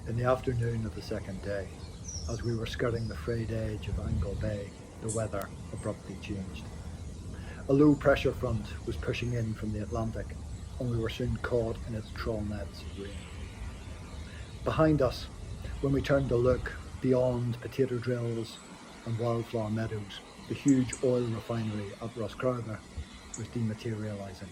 In the afternoon of the second day, as we were skirting the frayed edge of Angle Bay, the weather abruptly changed. A low pressure front was pushing in from the Atlantic, and we were soon caught in its trawl nets of rain. Behind us, when we turned to look beyond potato drills and wildflower meadows, the huge oil refinery at Roscarver was dematerialising.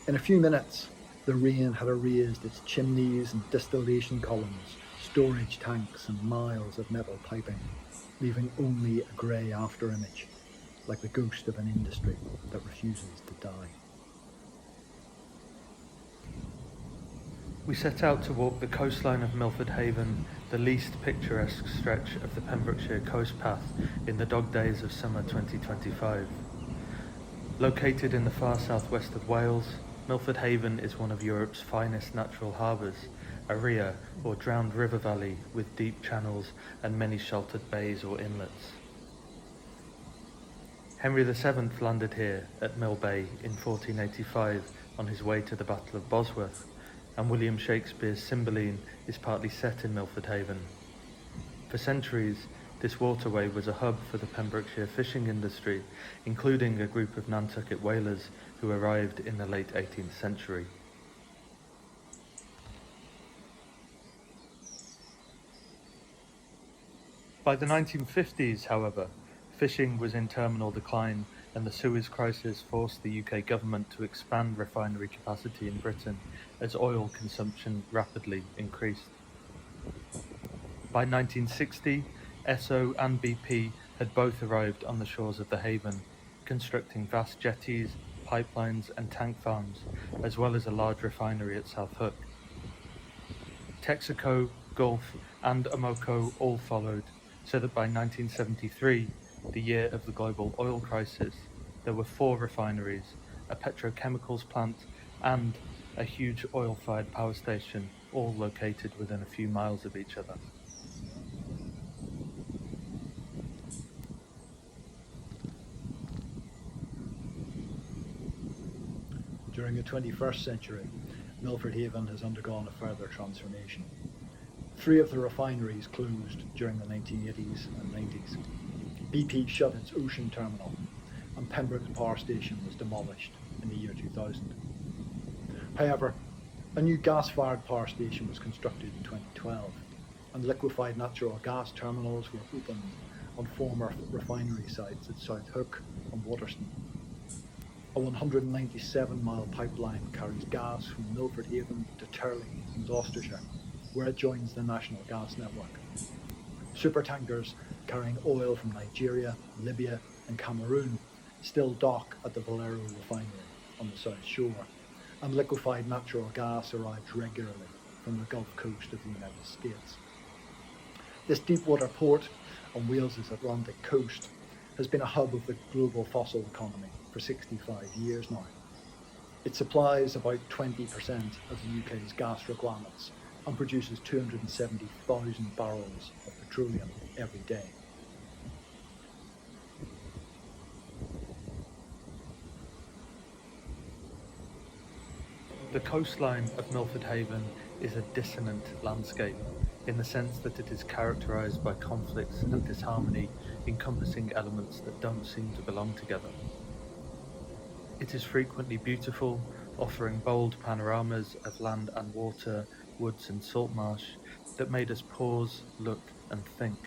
In a few minutes, the rain had erased its chimneys and distillation columns, storage tanks and miles of metal piping, leaving only a grey afterimage, like the ghost of an industry that refuses to die. We set out to walk the coastline of Milford Haven, the least picturesque stretch of the Pembrokeshire coast path in the dog days of summer 2025. Located in the far southwest of Wales, Milford Haven is one of Europe's finest natural harbours, a ria or drowned river valley with deep channels and many sheltered bays or inlets. Henry VII landed here at Mill Bay in 1485 on his way to the Battle of Bosworth, and William Shakespeare's Cymbeline is partly set in Milford Haven. For centuries, this waterway was a hub for the Pembrokeshire fishing industry, including a group of Nantucket whalers who arrived in the late 18th century. By the 1950s, however, fishing was in terminal decline, and the Suez Crisis forced the UK government to expand refinery capacity in Britain as oil consumption rapidly increased. By 1960, Esso and BP had both arrived on the shores of the haven, constructing vast jetties, pipelines and tank farms, as well as a large refinery at South Hook. Texaco, Gulf and Amoco all followed, so that by 1973, the year of the global oil crisis, there were 4 refineries, a petrochemicals plant and a huge oil-fired power station, all located within a few miles of each other. During the 21st century, Milford Haven has undergone a further transformation. 3 of the refineries closed during the 1980s and 90s. BP shut its ocean terminal, and Pembroke Power Station was demolished in the year 2000. However, a new gas-fired power station was constructed in 2012, and liquefied natural gas terminals were opened on former refinery sites at South Hook and Waterston. A 197-mile pipeline carries gas from Milford Haven to Turley in Gloucestershire, where it joins the national gas network. Supertankers carrying oil from Nigeria, Libya and Cameroon still dock at the Valero refinery on the south shore, and liquefied natural gas arrives regularly from the Gulf Coast of the United States. This deepwater port on Wales's Atlantic coast has been a hub of the global fossil economy for 65 years now. It supplies about 20% of the UK's gas requirements and produces 270,000 barrels of petroleum every day. The coastline of Milford Haven is a dissonant landscape, in the sense that it is characterised by conflicts and disharmony encompassing elements that don't seem to belong together. It is frequently beautiful, offering bold panoramas of land and water, woods and salt marsh that made us pause, look and think.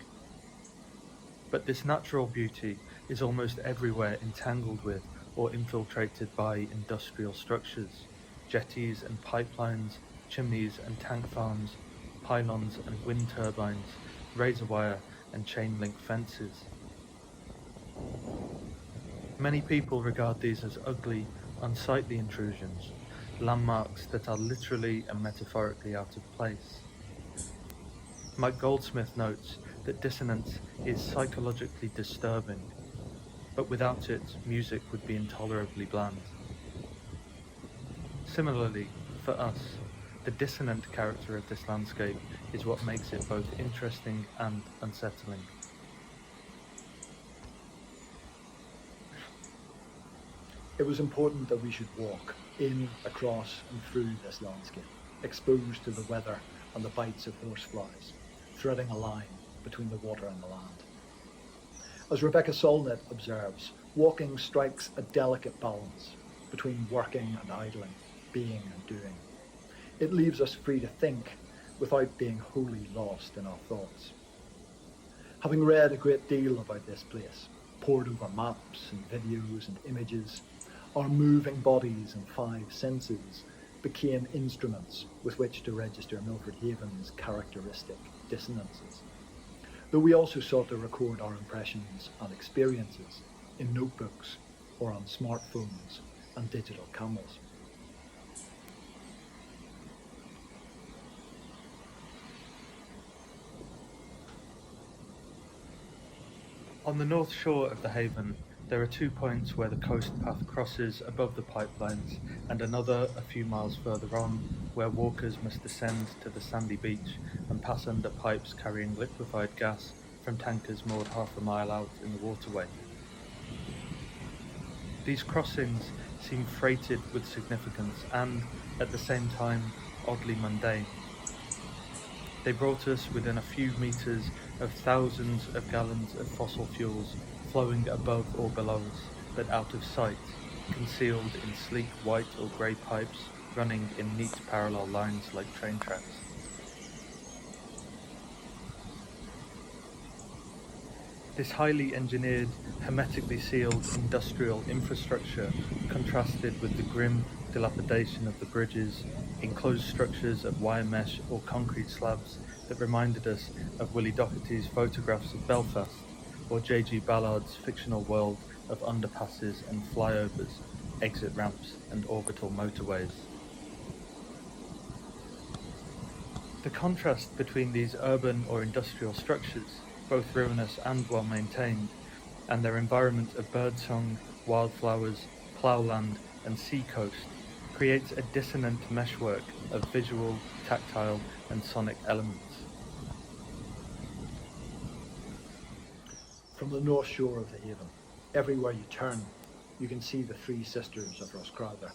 But this natural beauty is almost everywhere entangled with or infiltrated by industrial structures, jetties and pipelines, chimneys and tank farms, pylons and wind turbines, razor wire and chain link fences. Many people regard these as ugly, unsightly intrusions, landmarks that are literally and metaphorically out of place. Mike Goldsmith notes that dissonance is psychologically disturbing, but without it, music would be intolerably bland. Similarly, for us, the dissonant character of this landscape is what makes it both interesting and unsettling. It was important that we should walk in, across and through this landscape, exposed to the weather and the bites of horseflies, threading a line between the water and the land. As Rebecca Solnit observes, walking strikes a delicate balance between working and idling, being and doing. It leaves us free to think without being wholly lost in our thoughts. Having read a great deal about this place, pored over maps and videos and images, our moving bodies and five senses became instruments with which to register Milford Haven's characteristic dissonances, though we also sought to record our impressions and experiences in notebooks or on smartphones and digital cameras. On the north shore of the Haven, there are 2 points where the coast path crosses above the pipelines, and another a few miles further on, where walkers must descend to the sandy beach and pass under pipes carrying liquefied gas from tankers moored half a mile out in the waterway. These crossings seem freighted with significance and, at the same time, oddly mundane. They brought us within a few meters of thousands of gallons of fossil fuels flowing above or below us, but out of sight, concealed in sleek white or grey pipes running in neat parallel lines like train tracks. This highly engineered, hermetically sealed industrial infrastructure contrasted with the grim dilapidation of the bridges, enclosed structures of wire mesh or concrete slabs that reminded us of Willie Doherty's photographs of Belfast, or J.G. Ballard's fictional world of underpasses and flyovers, exit ramps and orbital motorways. The contrast between these urban or industrial structures, both ruinous and well maintained, and their environment of birdsong, wildflowers, ploughland and sea coast creates a dissonant meshwork of visual, tactile and sonic elements. From the north shore of the Haven, everywhere you turn, you can see the three sisters of Roscrowther,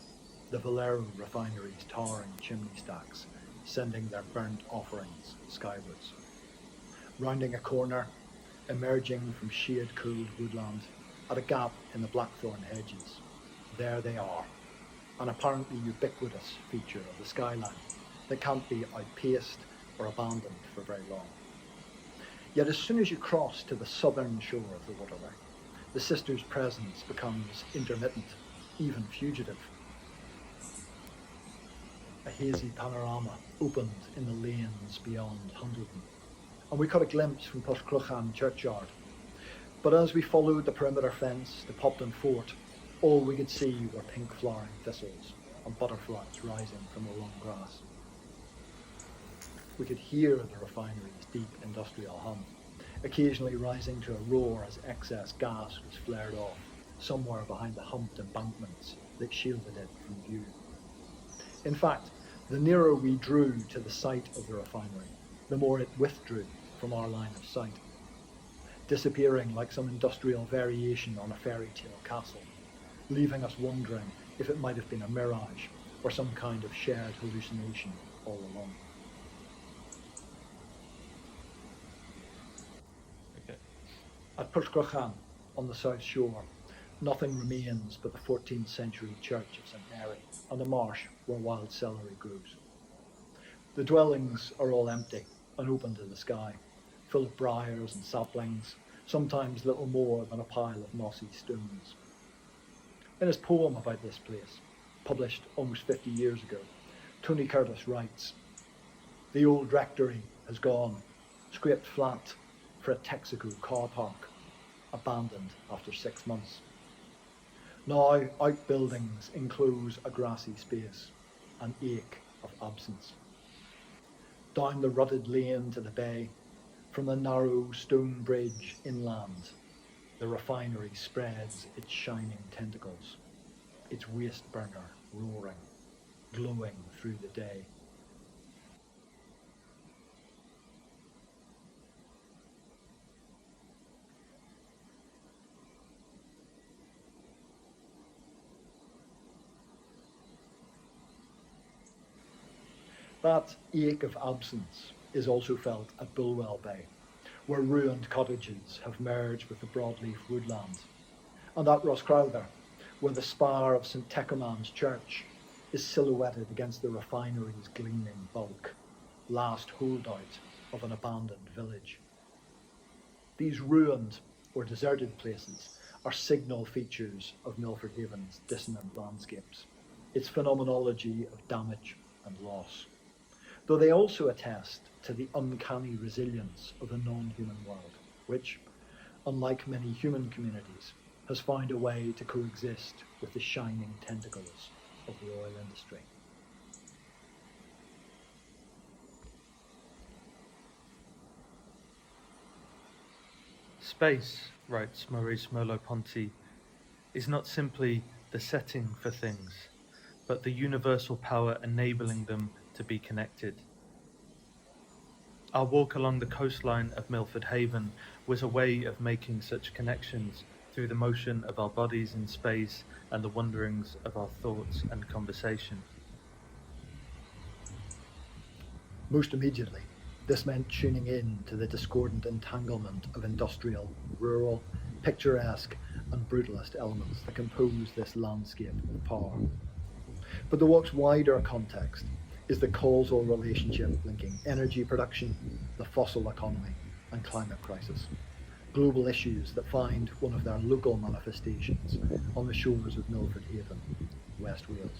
the Valero Refineries' towering chimney stacks, sending their burnt offerings skywards. Rounding a corner, emerging from shade-cooled woodland, at a gap in the blackthorn hedges, there they are, an apparently ubiquitous feature of the skyline that can't be outpaced or abandoned for very long. Yet as soon as you cross to the southern shore of the waterway, the sisters' presence becomes intermittent, even fugitive. A hazy panorama opened in the lanes beyond Hundleton, and we caught a glimpse from Porthcrochan churchyard. But as we followed the perimeter fence to Popton Fort, all we could see were pink flowering thistles and butterflies rising from the long grass. We could hear the refinery's deep industrial hum, occasionally rising to a roar as excess gas was flared off somewhere behind the humped embankments that shielded it from view. In fact, the nearer we drew to the site of the refinery, the more it withdrew from our line of sight, disappearing like some industrial variation on a fairy tale castle, leaving us wondering if it might have been a mirage or some kind of shared hallucination all along. At Porthcrochan, on the south shore, nothing remains but the 14th century church of St Mary and a marsh where wild celery grows. The dwellings are all empty and open to the sky, full of briars and saplings, sometimes little more than a pile of mossy stones. In his poem about this place, published almost 50 years ago, Tony Curtis writes, "The old rectory has gone, scraped flat for a Texaco car park, abandoned after 6 months. Now outbuildings enclose a grassy space, an ache of absence. Down the rutted lane to the bay, from the narrow stone bridge inland, the refinery spreads its shining tentacles, its waste burner roaring, glowing through the day." That ache of absence is also felt at Bulwell Bay, where ruined cottages have merged with the broadleaf woodland, and at Roscrowther, where the spire of St Tecuman's Church is silhouetted against the refinery's gleaming bulk, last holdout of an abandoned village. These ruined or deserted places are signal features of Milford Haven's dissonant landscapes, its phenomenology of damage and loss, though they also attest to the uncanny resilience of the non-human world, which, unlike many human communities, has found a way to coexist with the shining tentacles of the oil industry. Space, writes Maurice Merleau-Ponty, is not simply the setting for things, but the universal power enabling them to be connected. Our walk along the coastline of Milford Haven was a way of making such connections through the motion of our bodies in space and the wanderings of our thoughts and conversation. Most immediately, this meant tuning in to the discordant entanglement of industrial, rural, picturesque, and brutalist elements that compose this landscape of power. But the walk's wider context is the causal relationship linking energy production, the fossil economy, and climate crisis, global issues that find one of their local manifestations on the shores of Milford Haven, West Wales.